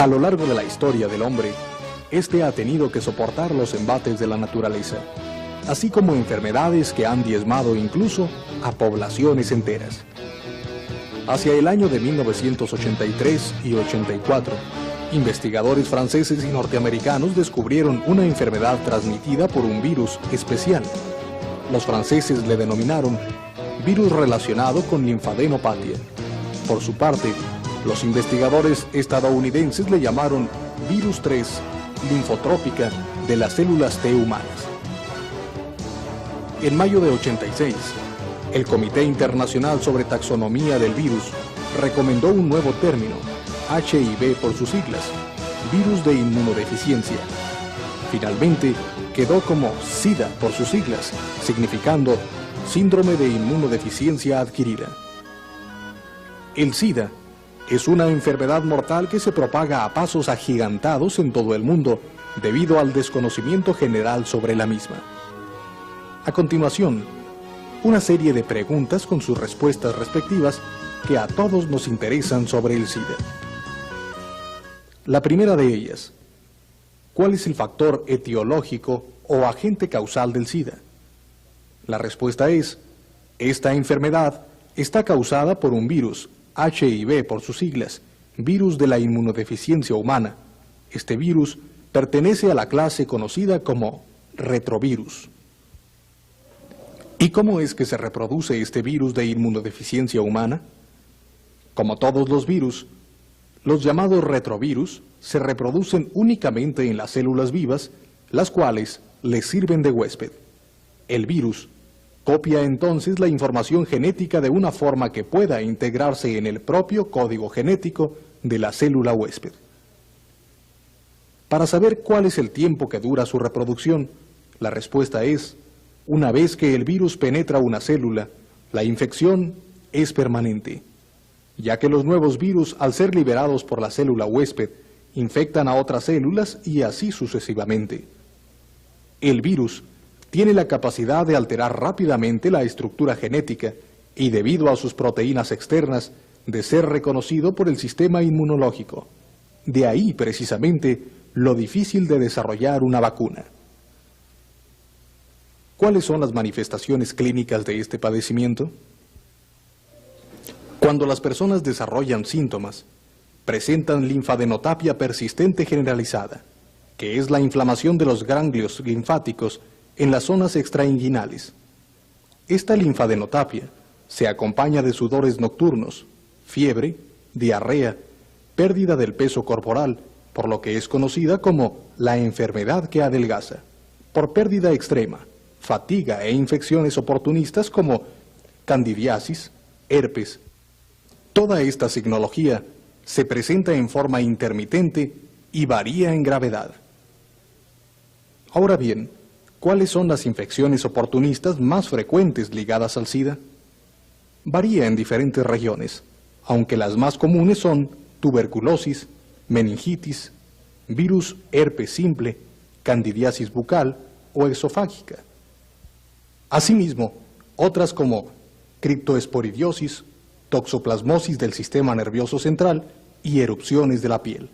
A lo largo de la historia del hombre, este ha tenido que soportar los embates de la naturaleza, así como enfermedades que han diezmado incluso a poblaciones enteras. Hacia el año de 1983 y 84, investigadores franceses y norteamericanos descubrieron una enfermedad transmitida por un virus especial. Los franceses le denominaron virus relacionado con linfadenopatia. Por su parte, los investigadores estadounidenses le llamaron virus 3 linfotrópica de las células T humanas. En mayo de 86, el Comité Internacional sobre Taxonomía del Virus recomendó un nuevo término, HIV por sus siglas, virus de inmunodeficiencia. Finalmente, quedó como SIDA por sus siglas, significando síndrome de inmunodeficiencia adquirida. El SIDA es una enfermedad mortal que se propaga a pasos agigantados en todo el mundo debido al desconocimiento general sobre la misma. A continuación, una serie de preguntas con sus respuestas respectivas que a todos nos interesan sobre el SIDA. La primera de ellas, ¿cuál es el factor etiológico o agente causal del SIDA? La respuesta es, esta enfermedad está causada por un virus, HIV por sus siglas, virus de la inmunodeficiencia humana. Este virus pertenece a la clase conocida como retrovirus. ¿Y cómo es que se reproduce este virus de inmunodeficiencia humana? Como todos los virus, los llamados retrovirus se reproducen únicamente en las células vivas, las cuales les sirven de huésped. El virus copia entonces la información genética de una forma que pueda integrarse en el propio código genético de la célula huésped. Para saber cuál es el tiempo que dura su reproducción, la respuesta es, una vez que el virus penetra una célula, la infección es permanente, ya que los nuevos virus, al ser liberados por la célula huésped, infectan a otras células y así sucesivamente. El virus tiene la capacidad de alterar rápidamente la estructura genética y, debido a sus proteínas externas, de ser reconocido por el sistema inmunológico. De ahí, precisamente, lo difícil de desarrollar una vacuna. ¿Cuáles son las manifestaciones clínicas de este padecimiento? Cuando las personas desarrollan síntomas, presentan linfadenotapia persistente generalizada, que es la inflamación de los ganglios linfáticos en las zonas extrainguinales. Esta linfadenotapia se acompaña de sudores nocturnos, fiebre, diarrea, pérdida del peso corporal, por lo que es conocida como la enfermedad que adelgaza, por pérdida extrema, fatiga e infecciones oportunistas como candidiasis, herpes. Toda esta signología se presenta en forma intermitente y varía en gravedad. Ahora bien, ¿cuáles son las infecciones oportunistas más frecuentes ligadas al SIDA? Varía en diferentes regiones, aunque las más comunes son tuberculosis, meningitis, virus herpes simple, candidiasis bucal o esofágica. Asimismo, otras como criptoesporidiosis, toxoplasmosis del sistema nervioso central y erupciones de la piel.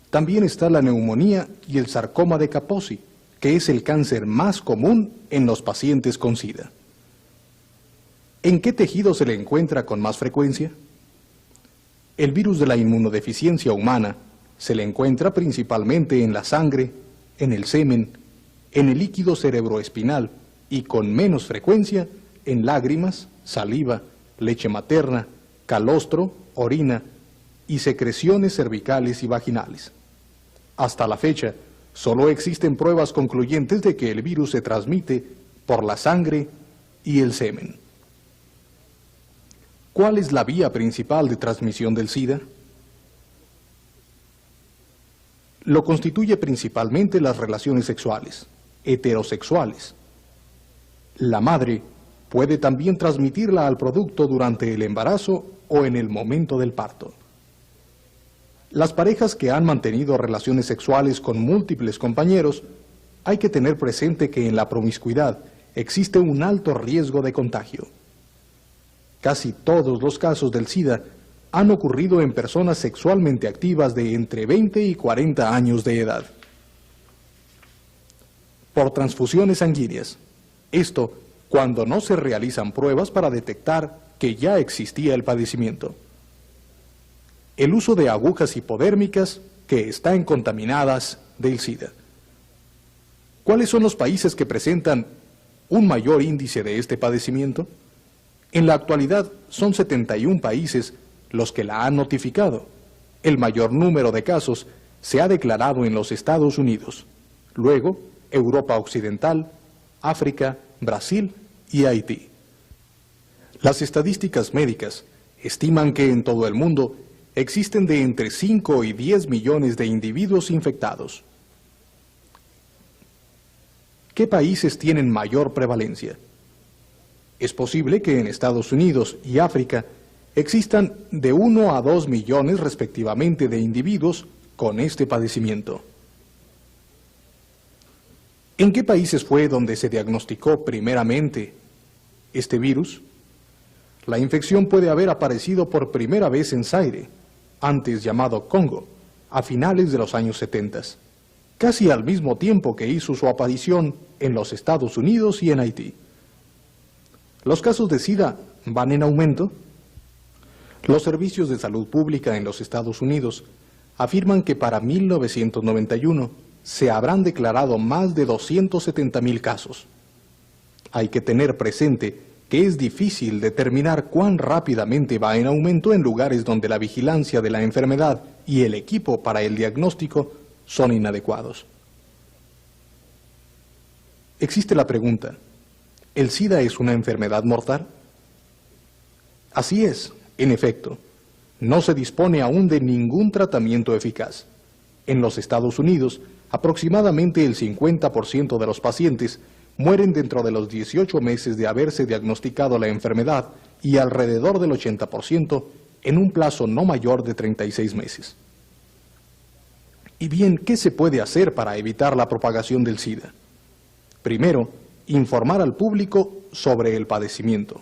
También está la neumonía y el sarcoma de Kaposi, que es el cáncer más común en los pacientes con SIDA. ¿En qué tejido se le encuentra con más frecuencia? El virus de la inmunodeficiencia humana se le encuentra principalmente en la sangre, en el semen, en el líquido cerebroespinal y con menos frecuencia en lágrimas, saliva, leche materna, calostro, orina y secreciones cervicales y vaginales. Hasta la fecha, solo existen pruebas concluyentes de que el virus se transmite por la sangre y el semen. ¿Cuál es la vía principal de transmisión del SIDA? Lo constituye principalmente las relaciones sexuales, heterosexuales. La madre puede también transmitirla al producto durante el embarazo o en el momento del parto. Las parejas que han mantenido relaciones sexuales con múltiples compañeros, hay que tener presente que en la promiscuidad existe un alto riesgo de contagio. Casi todos los casos del SIDA han ocurrido en personas sexualmente activas de entre 20 y 40 años de edad. Por transfusiones sanguíneas. Esto cuando no se realizan pruebas para detectar que ya existía el padecimiento. El uso de agujas hipodérmicas que están contaminadas del SIDA. ¿Cuáles son los países que presentan un mayor índice de este padecimiento? En la actualidad son 71 países los que la han notificado. El mayor número de casos se ha declarado en los Estados Unidos, luego Europa Occidental, África, Brasil y Haití. Las estadísticas médicas estiman que en todo el mundo existen de entre 5 y 10 millones de individuos infectados. ¿Qué países tienen mayor prevalencia? Es posible que en Estados Unidos y África existan de 1 a 2 millones respectivamente de individuos con este padecimiento. ¿En qué países fue donde se diagnosticó primeramente este virus? La infección puede haber aparecido por primera vez en Zaire, antes llamado Congo, a finales de los años 70, casi al mismo tiempo que hizo su aparición en los Estados Unidos y en Haití. ¿Los casos de SIDA van en aumento? Los servicios de salud pública en los Estados Unidos afirman que para 1991 se habrán declarado más de 270,000 casos. Hay que tener presente que es difícil determinar cuán rápidamente va en aumento en lugares donde la vigilancia de la enfermedad y el equipo para el diagnóstico son inadecuados. Existe la pregunta, ¿el SIDA es una enfermedad mortal? Así es, en efecto, no se dispone aún de ningún tratamiento eficaz. En los Estados Unidos, aproximadamente el 50% de los pacientes mueren dentro de los 18 meses de haberse diagnosticado la enfermedad y alrededor del 80% en un plazo no mayor de 36 meses. Y bien, ¿qué se puede hacer para evitar la propagación del SIDA? Primero, informar al público sobre el padecimiento.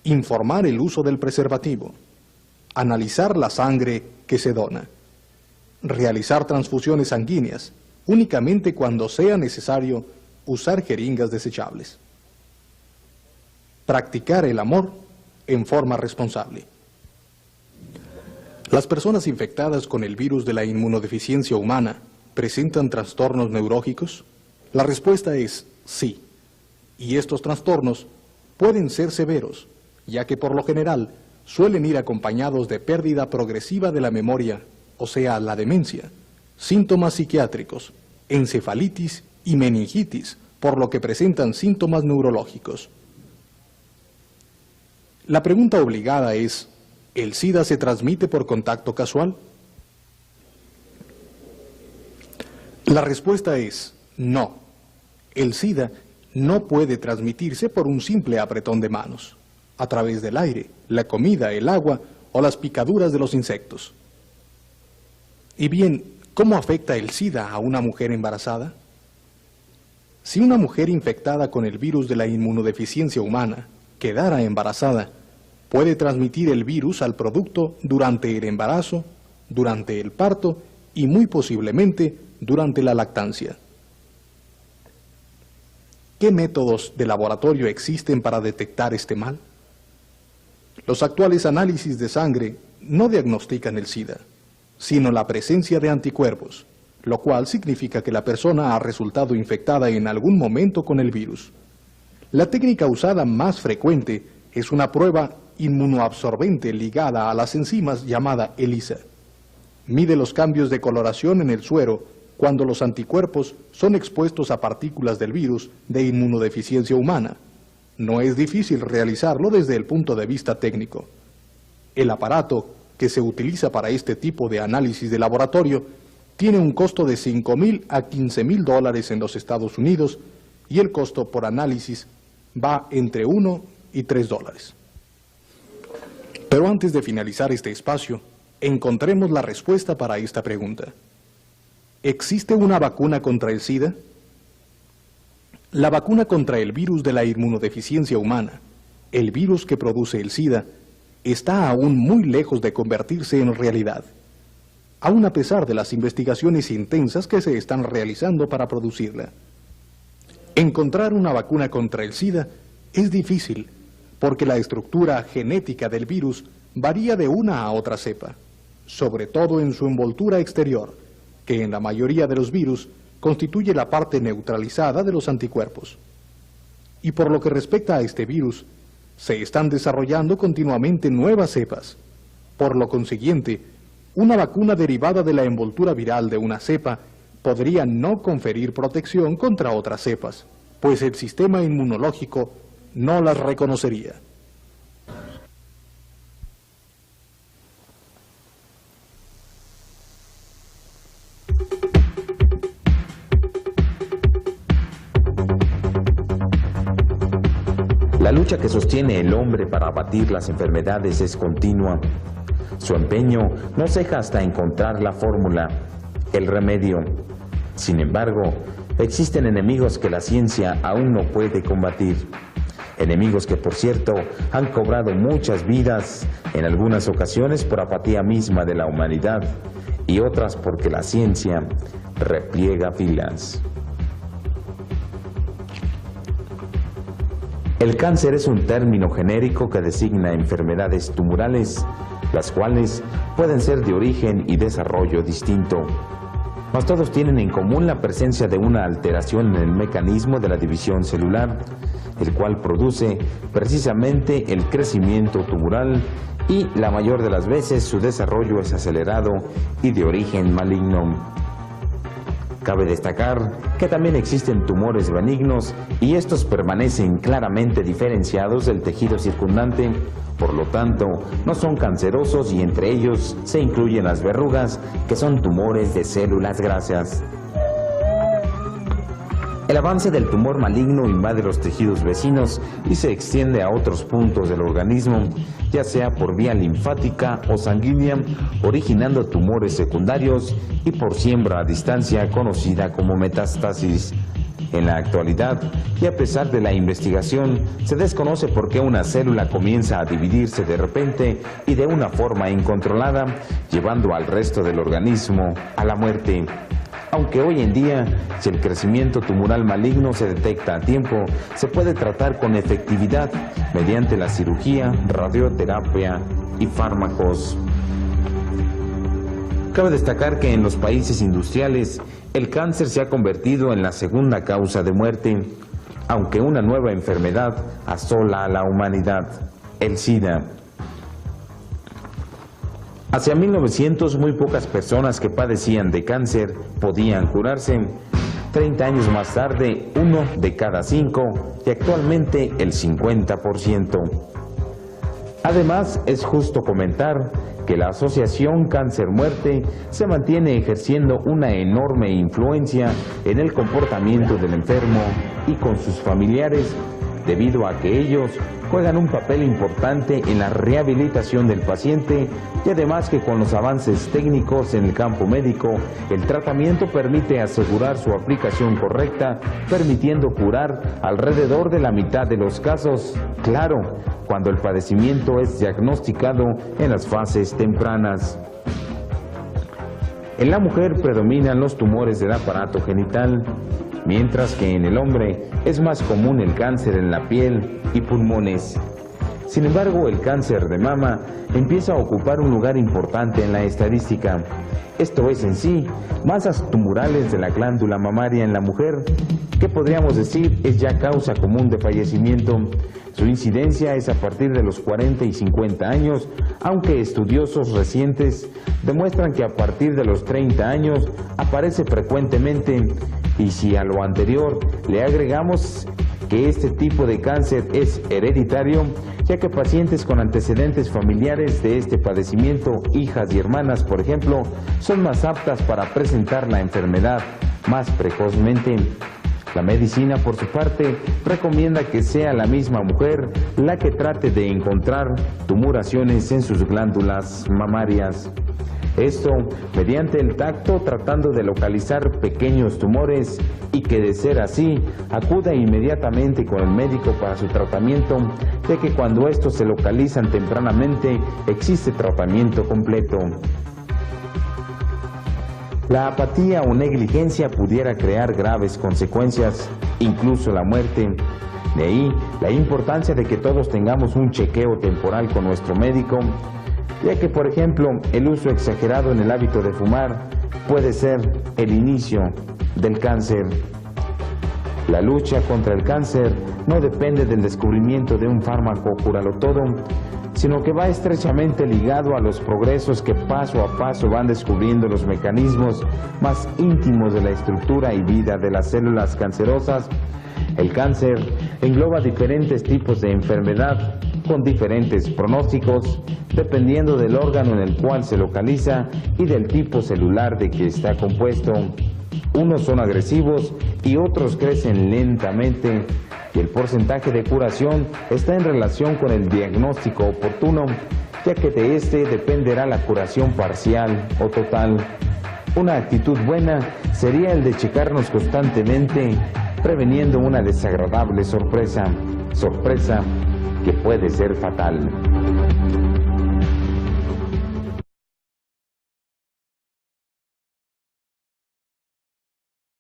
Informar el uso del preservativo. Analizar la sangre que se dona. Realizar transfusiones sanguíneas, únicamente cuando sea necesario usar jeringas desechables. Practicar el amor en forma responsable. ¿Las personas infectadas con el virus de la inmunodeficiencia humana presentan trastornos neurológicos? La respuesta es sí, y estos trastornos pueden ser severos, ya que por lo general suelen ir acompañados de pérdida progresiva de la memoria, o sea, la demencia, síntomas psiquiátricos, encefalitis y meningitis, por lo que presentan síntomas neurológicos. La pregunta obligada es, ¿el SIDA se transmite por contacto casual? La respuesta es no. El SIDA no puede transmitirse por un simple apretón de manos, a través del aire, la comida, el agua o las picaduras de los insectos. Y bien, ¿cómo afecta el SIDA a una mujer embarazada? Si una mujer infectada con el virus de la inmunodeficiencia humana quedara embarazada, puede transmitir el virus al producto durante el embarazo, durante el parto y muy posiblemente durante la lactancia. ¿Qué métodos de laboratorio existen para detectar este mal? Los actuales análisis de sangre no diagnostican el SIDA, sino la presencia de anticuerpos, lo cual significa que la persona ha resultado infectada en algún momento con el virus. La técnica usada más frecuente es una prueba inmunoabsorbente ligada a las enzimas llamada ELISA. Mide los cambios de coloración en el suero cuando los anticuerpos son expuestos a partículas del virus de inmunodeficiencia humana. No es difícil realizarlo desde el punto de vista técnico. El aparato que se utiliza para este tipo de análisis de laboratorio tiene un costo de $5,000 a $15,000 en los Estados Unidos y el costo por análisis va entre $1 y $3. Pero antes de finalizar este espacio, encontremos la respuesta para esta pregunta. ¿Existe una vacuna contra el SIDA? La vacuna contra el virus de la inmunodeficiencia humana, el virus que produce el SIDA, está aún muy lejos de convertirse en realidad, aun a pesar de las investigaciones intensas que se están realizando para producirla. Encontrar una vacuna contra el SIDA es difícil, porque la estructura genética del virus varía de una a otra cepa, sobre todo en su envoltura exterior, que en la mayoría de los virus constituye la parte neutralizada de los anticuerpos. Y por lo que respecta a este virus, se están desarrollando continuamente nuevas cepas. Por lo consiguiente, una vacuna derivada de la envoltura viral de una cepa podría no conferir protección contra otras cepas, pues el sistema inmunológico no las reconocería. La lucha que sostiene el hombre para abatir las enfermedades es continua. Su empeño no ceja hasta encontrar la fórmula, el remedio. Sin embargo, existen enemigos que la ciencia aún no puede combatir. Enemigos que, por cierto, han cobrado muchas vidas, en algunas ocasiones por apatía misma de la humanidad, y otras porque la ciencia repliega filas. El cáncer es un término genérico que designa enfermedades tumorales, las cuales pueden ser de origen y desarrollo distinto, mas todos tienen en común la presencia de una alteración en el mecanismo de la división celular, el cual produce precisamente el crecimiento tumoral y la mayor de las veces su desarrollo es acelerado y de origen maligno. Cabe destacar que también existen tumores benignos y estos permanecen claramente diferenciados del tejido circundante, por lo tanto no son cancerosos y entre ellos se incluyen las verrugas, que son tumores de células grasas. El avance del tumor maligno invade los tejidos vecinos y se extiende a otros puntos del organismo, ya sea por vía linfática o sanguínea, originando tumores secundarios y por siembra a distancia conocida como metástasis. En la actualidad, y a pesar de la investigación, se desconoce por qué una célula comienza a dividirse de repente y de una forma incontrolada, llevando al resto del organismo a la muerte. Aunque hoy en día, si el crecimiento tumoral maligno se detecta a tiempo, se puede tratar con efectividad mediante la cirugía, radioterapia y fármacos. Cabe destacar que en los países industriales, el cáncer se ha convertido en la segunda causa de muerte, aunque una nueva enfermedad asola a la humanidad, el SIDA. Hacia 1900 muy pocas personas que padecían de cáncer podían curarse. 30 años más tarde, 1 de cada 5 y actualmente el 50%. Además, es justo comentar que la asociación cáncer-muerte se mantiene ejerciendo una enorme influencia en el comportamiento del enfermo y con sus familiares, debido a que ellos juegan un papel importante en la rehabilitación del paciente y además que con los avances técnicos en el campo médico, el tratamiento permite asegurar su aplicación correcta, permitiendo curar alrededor de la mitad de los casos, claro, cuando el padecimiento es diagnosticado en las fases tempranas. En la mujer predominan los tumores del aparato genital, mientras que en el hombre es más común el cáncer en la piel y pulmones. Sin embargo, el cáncer de mama empieza a ocupar un lugar importante en la estadística. Esto es en sí, masas tumorales de la glándula mamaria en la mujer, que podríamos decir es ya causa común de fallecimiento. Su incidencia es a partir de los 40 y 50 años, aunque estudiosos recientes demuestran que a partir de los 30 años aparece frecuentemente. Y si a lo anterior le agregamos que este tipo de cáncer es hereditario, ya que pacientes con antecedentes familiares de este padecimiento, hijas y hermanas, por ejemplo, son más aptas para presentar la enfermedad más precozmente. La medicina, por su parte, recomienda que sea la misma mujer la que trate de encontrar tumoraciones en sus glándulas mamarias. Esto mediante el tacto, tratando de localizar pequeños tumores y que, de ser así, acuda inmediatamente con el médico para su tratamiento, ya que cuando estos se localizan tempranamente existe tratamiento completo. La apatía o negligencia pudiera crear graves consecuencias, incluso la muerte. De ahí la importancia de que todos tengamos un chequeo temporal con nuestro médico, ya que, por ejemplo, el uso exagerado en el hábito de fumar puede ser el inicio del cáncer. La lucha contra el cáncer no depende del descubrimiento de un fármaco curalotodo, sino que va estrechamente ligado a los progresos que paso a paso van descubriendo los mecanismos más íntimos de la estructura y vida de las células cancerosas. El cáncer engloba diferentes tipos de enfermedad con diferentes pronósticos, dependiendo del órgano en el cual se localiza y del tipo celular de que está compuesto. Unos son agresivos y otros crecen lentamente, y el porcentaje de curación está en relación con el diagnóstico oportuno, ya que de este dependerá la curación parcial o total. Una actitud buena sería el de checarnos constantemente, preveniendo una desagradable sorpresa que puede ser fatal.